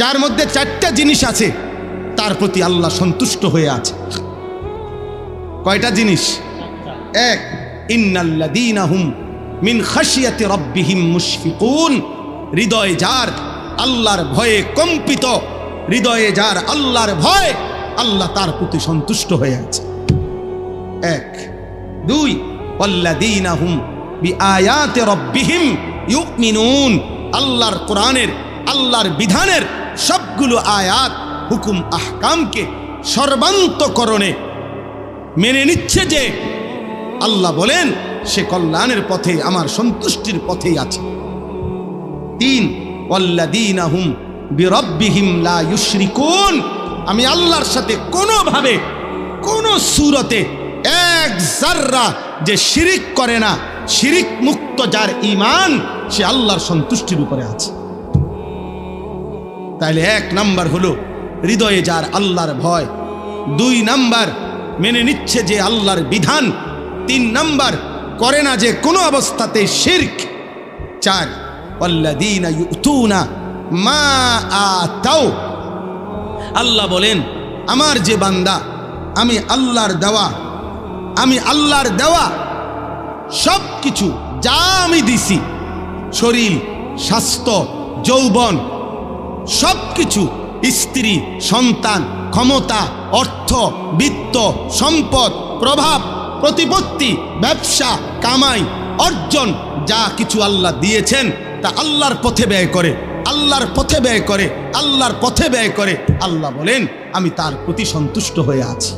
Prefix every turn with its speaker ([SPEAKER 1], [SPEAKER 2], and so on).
[SPEAKER 1] যার মধ্যে চারটা জিনিস আছে তার প্রতি আল্লাহ সন্তুষ্ট হয়ে আছে। কয়টা জিনিস? এক, ইন্নাল্লাযীনা হুম মিন খাশিয়াতি রাব্বিহিম মুশফিকুন, হৃদয় যার আল্লাহর ভয়ে কম্পিত, হৃদয়ে যার আল্লাহর ভয়, আল্লাহ তার প্রতি সন্তুষ্ট হয়ে আছে। এক। দুই, ওয়াল্লাযীনা হুম বিআয়াতি রাব্বিহিম ইউমিনুন, আল্লাহর কোরআনের, আল্লাহর বিধানের সবগুলো আয়াত, হুকুম, আহকামকে সর্বান্তকরণে মেনে নিচ্ছে যে আল্লাহ বলেন সে কল্যাণের পথে, আমার সন্তুষ্টির পথেই আছে। তিন, ওয়াল্লাযীনা হুম বিরাব্বিহিম লা ইউশরিকুন, আমি আল্লাহর সাথে কোনোভাবে কোন সূরতে এক যাররা যে শিরিক করে না, শিরিক মুক্ত যার ঈমান, সে আল্লাহর সন্তুষ্টির উপরে আছে। তাইলে এক নাম্বার হলো হৃদয়ে যার আল্লাহর ভয়, দুই নাম্বার মেনে নিচ্ছে যে আল্লাহর বিধান, তিন নাম্বার করে না যে কোনো অবস্থাতে শিরক, চার, ওয়াল্লাযীনা ইউতুনা মা আতাও, আল্লাহ বলেন আমার যে বান্দা, আমি আল্লাহর দেওয়া সব কিছু যা আমি দিছি, শরীর, স্বাস্থ্য, যৌবন, সব কিছু, স্ত্রী, সন্তান, ক্ষমতা, অর্থ, বিত্ত, সম্পদ, প্রভাব, প্রতিপত্তি, ব্যবসা, কামাই, অর্জন, যা কিছু আল্লাহ দিয়েছেন তা আল্লাহর পথে ব্যয় করে, আল্লাহর পথে ব্যয় করে, আল্লাহর পথে ব্যয় করে। আল্লাহ বলেন আমি তার প্রতি সন্তুষ্ট হয়ে আছি।